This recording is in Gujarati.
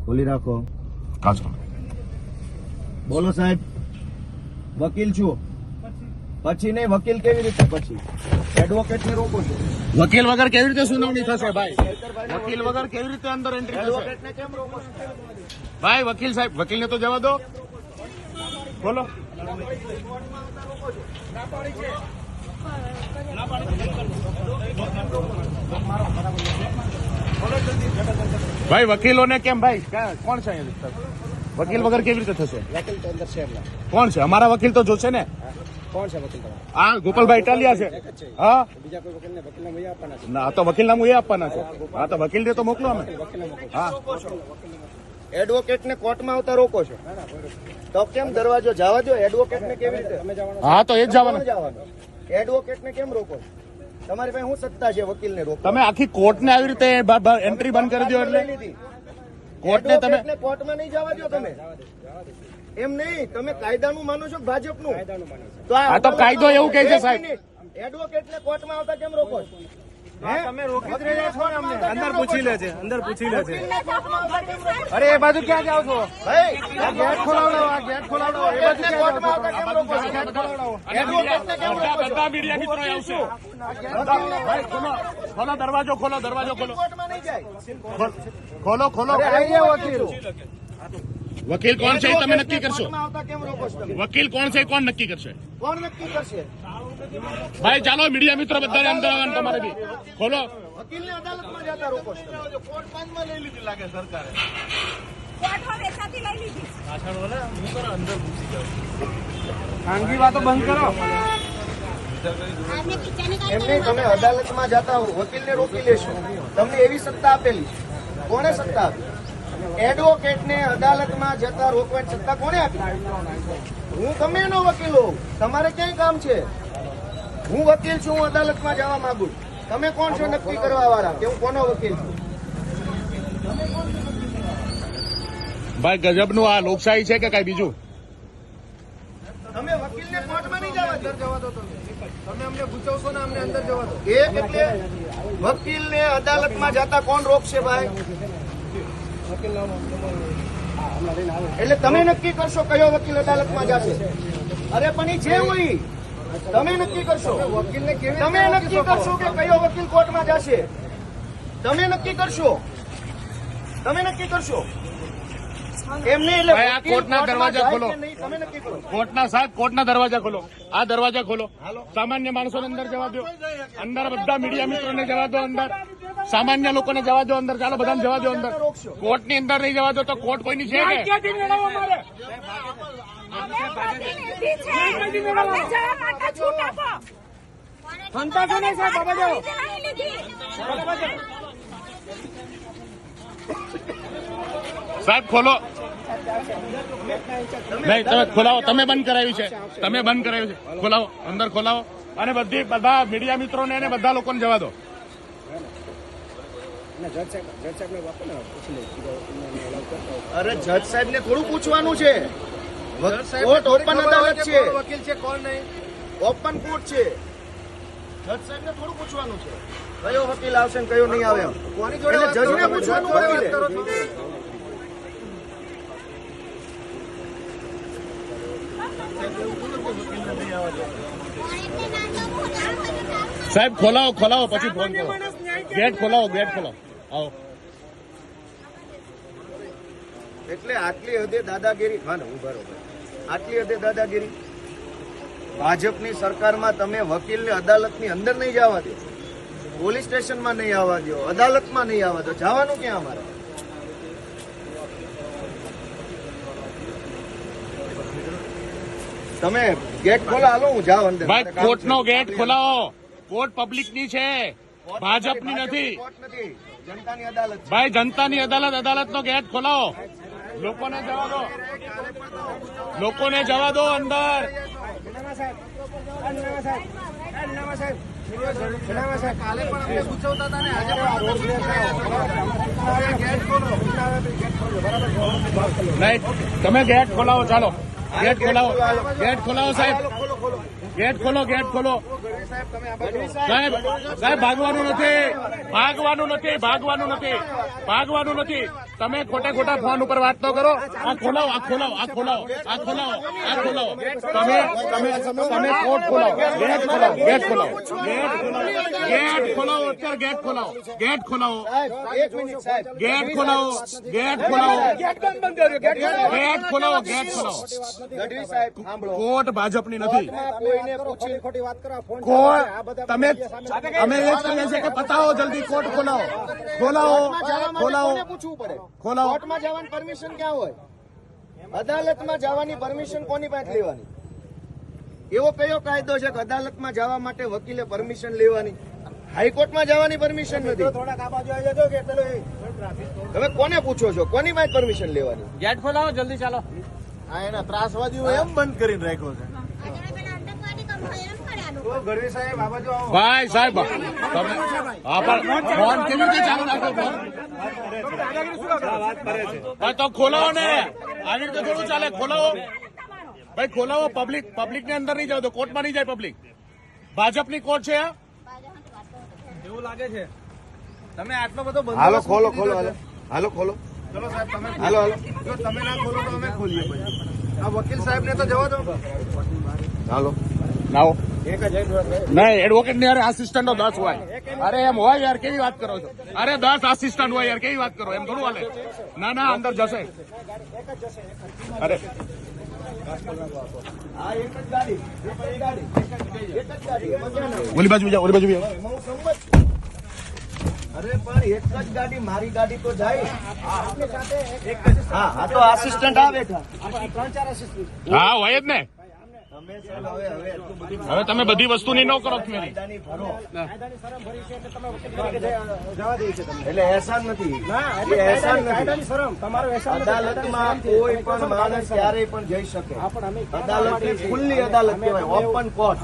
ખોલી રાખો. હાજો. બોલો સાહેબ. વકીલ છું. પછી નહીં, વકીલ કેવી રીતે પછી? એડવોકેટ ને રોકો છો. વકીલ વગર કેવી રીતે સુનાવણી થશે ભાઈ? વકીલ વગર કેવી રીતે અંદર એન્ટ્રી થશે? એડવોકેટ ને કેમ રોકો છો? ભાઈ વકીલ સાહેબ, વકીલને તો જવા દો. બોલો. ભાઈ વકીલોને કેમ ભાઈ? કોણ છે અહીંયા? વકીલ વગર કેવી રીતે થશે? વકીલ તો અંદર છે એમના. કોણ છે? અમારા વકીલ તો જોશે ને. કોણ છે વકીલ તમારા? હા, ગોપાલભાઈ ઇટાલિયા છે. હા, બીજા કોઈ વકીલને વકીલના મૂલ્ય આપવાના છે? ના તો વકીલનામું એ આપવાના છે. હા તો વકીલને તો મોકલો અમે. હા, એડવોકેટ ને કોર્ટમાં આવતા રોકો છો તો કેમ દરવાજો જવા દો? એડવોકેટ ને કેવી રીતે? હા તો એ જ જવાના. એડવોકેટ ને કેમ રોકો? તમારી પાસે શું સત્તા છે વકીલ ને રોકો? તમે આખી કોર્ટને આવી રીતે એન્ટ્રી બંધ કરી દો એટલે કોર્ટને તમે કોર્ટમાં નહીં જવા દો. તમે એમ નહીં, તમે કાયદાનું માનો છો ભાજપનું? આ તો કાયદો એવું કહે છે સાહેબ. એડવોકેટ ને કોર્ટમાં આવતા કેમ રોકો છો? તમે રોકી જ રહ્યા છો ને અમને. અંદર પૂછી લે છે, અંદર પૂછી લે છે. અરે એ બાજુ ક્યાં જાવ છો ભાઈ? આ ગેટ ખોલાવડો, આ ગેટ ખોલાવડો. એ બાજુ કોર્ટમાં આવતા કેમ રોકો છો? ગેટ ખોલાવડો. એડવોકેટને કેમ રોકો છો? બધા મીડિયા મિત્રો આવશે. ભાઈ ખોલો, ખોલો દરવાજો, ખોલો દરવાજો, ખોલો. કોર્ટમાં નહીં જાય. ખોલો ખોલો. અરે આઈ ગયા વકીલ. વકીલ કોણ છે એ તમે નક્કી કરશો. કોર્ટમાં આવતા કેમ રોકો છો તમે? વકીલ કોણ છે એ કોણ નક્કી કરશે? કોણ નક્કી કરશે? ભાઈ ચાલો મીડિયા મિત્રો બધાને અંદર આવવાનું તમારે બી. ખોલો. વકીલને અદાલતમાં જતા રોકો છો તમે. કોર્ટ પાંચમાં લઈ લીધી લાગે સરકારે. કોર્ટમાં વેચાતી લઈ લીધી. પાછળ ઓલા હું કરો અંદર પૂછી જાવ. ખાનગી વાતો બંધ કરો. એમ નહીં, તમે અદાલતમાં જતા હો, વકીલને રોકી લેશો. તમને એવી સત્તા આપેલી છે. કોણે સત્તા આપી? એડવોકેટને અદાલતમાં જતા રોકવાની સત્તા કોણે આપી? હું ગમે એનો વકીલ હોઉં, તમારે ક્યાંય કામ છે? હું વકીલ છું, હું અદાલતમાં જવા માંગુ છું. તમે કોણ છો નક્કી કરવા વાળા કે હું કોનો વકીલ છું? ભાઈ ગજબનું આ લોકશાહી છે કે કઈ બીજું? તમે વકીલને કોર્ટમાં નહીં જવા દો. જવા દો તમે. તમે અમને પૂછવશો ને અમને અંદર જવા દો. એ એટલે વકીલને અદાલતમાં જતા કોણ રોકશે ભાઈ? એટલે તમે નક્કી કરશો કયો વકીલ અદાલતમાં જશે. અરે પણ એ જે હોય તમે નક્કી કરશો. વકીલને કેવી તમે નક્કી કરશો કે કયો વકીલ કોર્ટમાં જશે. તમે નક્કી કરશો. તમે નક્કી કરશો. એમ નહીં, એટલે ભાઈ, આ વકીલ કોર્ટના કોર્ટમાં દરવાજા જાય ખોલો. કે નહીં, તમે નક્કી કરો. કોર્ટના સાહેબ, કોર્ટના દરવાજા ખોલો. આ દરવાજા ખોલો. સામાન્ય માણસોને અંદર જવા દો. અંદર બધા મીડિયા મિત્રોને જવા દો. અંદર સામાન્ય લોકોને જવા દો. અંદર ચાલો બધાને જવા દો. અંદર કોર્ટની અંદર નહીં જવા દો તો કોર્ટ કોઈની છે કે? અમે બાકી લીધી છે. અમને જવા માટે છૂટ આપો. સંતા છો ને સાહેબ, બાબા જાઓ. નહીં લીધી. સાહેબ ખોલો. નહીં તમે ખોલાવો. તમે બંધ કરાવ્યું છે. તમે બંધ કરાવ્યું છે. ખોલાવો, અંદર ખોલાવો. અને બધા મીડિયા મિત્રોને અને બધા લોકોને જવા દો. અરે જજ સાહેબ ને થોડું પૂછવાનું છે. કોર્ટ ઓપન અદાલત છે. વકીલ છે કોણ નહીં. ઓપન કોર્ટ છે. જજ સાહેબ ને થોડું પૂછવાનું છે કયો વકીલ આવશે ને કયો નહીં આવે. કોની જોડે એટલે જજને પૂછવાનું વકીલે. સાહેબ ખોલાવો, ખોલાવો પછી ફોન કરો. ગેટ ખોલાવો, ગેટ ખોલાવો. આવો. એટલે આટલી હદે દાદાગીરી. હા ને, હું બરોબર. આટલી હદે દાદાગીરી ભાજપની સરકારમાં. તમે વકીલને અદાલતની અંદર નહીં જવા દો, પોલીસ સ્ટેશનમાં નહીં આવવા દો, અદાલતમાં નહીં આવવા દો. જવાનું ક્યાં અમારે? તમે ગેટ ખોલો, હાલો હું જાઉં અંદર. ભાઈ કોર્ટનો ગેટ ખોલાવો. કોર્ટ પબ્લિકની છે, ભાજપની નથી. કોર્ટ નથી, જનતાની અદાલત છે. ભાઈ જનતાની અદાલત, અદાલતનો ગેટ ખોલાવો. લોકોને જવા દો. લોકોને જવા દો અંદર. કાલે પણ અમને પૂછવતા હતા ને આજે નહીં તમે ગેટ ખોલાવો. ચાલો ગેટ ખોલાવો. ગેટ ખોલાવો સાહેબ. ગેટ ખોલો, ગેટ ખોલો. સાહેબ, સાહેબ ભાગવાનું નથી. ભાગવાનું નથી. ભાગવાનું નથી. ભાગવાનું નથી. તમે ખોટા ખોટા ફોન ઉપર વાત તો કરો. આ ખોલાવો, આ ખોલાવો, આ ખોલાવો, આ ખોલાવો, આ ખોલાવો. તમે કોર્ટ ખોલાવો, ગેટ ખોલાવો, ગેટ ખોલાવો, ગેટ ખોલાવો, અત્યારે ગેટ ખોલાવો, ગેટ ખોલાવો, સાહેબ, એક મિનિટ સાહેબ. ગેટ ખોલાવો, ગેટ ખોલાવો, ગેટ ખોલાવો, ગેટ ખોલાવો. ગઢવી સાહેબ, સાંભળો. કોર્ટ ભાજપની નથી. કોઈને પૂછી કોર્ટ તમે અમે એ જ કહીએ છીએ કે પતાવો જલ્દી, કોર્ટ ખોલાવો, ખોલાવો, ખોલાવો, કોને પૂછવું પડે? ખોલાવો. કોર્ટમાં જવાની પરમિશન ક્યાં હોય? અદાલતમાં જવાની પરમિશન કોની પાસે લેવાની? એવો કયો કાયદો છે કે અદાલતમાં જવા માટે વકીલે પરમિશન લેવાની? હાઈકોર્ટમાં જવાની પરમિશન નથી. તમે કોને પૂછો છો? કોની પાસે પરમિશન લેવાની? ગેટ ખોલાવો જલ્દી, ચાલો. આ એના ત્રાસવાદીઓ એમ બંધ કરીને રાખ્યો છે. તો ગઢવી સાહેબ, આ બાજુ આવો. ભાઈ સાહેબ તમે હા પણ ફોન કેવી રીતે ચાલુ રાખો ફોન? હા, તો ખોલાવો ને, આવી રીતે થોડું ચાલે. ખોલાવો ભાઈ, ખોલાવો. પબ્લિક ને અંદર નહીં જાવ તો કોર્ટમાં નહીં જાય પબ્લિક. ભાજપની કોર્ટ છે આ. એવું લાગે છે તમે આટલો બધો બંધ હાલો ખોલો, ખોલો, હાલો, હાલો ખોલો. ચલો સાહેબ, તમે હાલો, હાલો. જો તમે ના ખોલો તો અમે ખોલીએ પછી. આ વકીલ સાહેબ ને તો જવા દો. હાલો. લાવો. નહીં, એડવોકેટ ની યાર આસિસ્ટન્ટો 10 હોય. અરે એમ હોય યાર, કેવી વાત કરો છો? અરે 10 આસિસ્ટન્ટ હોય યાર, કેવી વાત કરો? એમ થોડું હાલે. ના ના, અંદર જશે. અરે આ એક જ ગાડી, એક જ ગાડી, એક જ ગાડી. એમાં ક્યાં ના? ઓલી બાજુ જાઓ, ઓલી બાજુ જાઓ. એમાં હું સંમત છું. અરે પણ એક જ ગાડી, મારી ગાડી તો જાય. હા, આ તો આસિસ્ટન્ટ આ બેઠા. હા, હોય જ ને. તમે સાહેબ હવે એટલું બધું હવે તમે બધી વસ્તુની ન કરો મેરી. કાયદાની ભરો. એટલે એહસાન નથી. એ એહસાન નથી. અદાલતમાં કોઈ પણ માણસ ક્યારેય પણ જઈ શકે. અદાલત ખુલ્લી અદાલત કહેવાય, ઓપન કોર્ટ.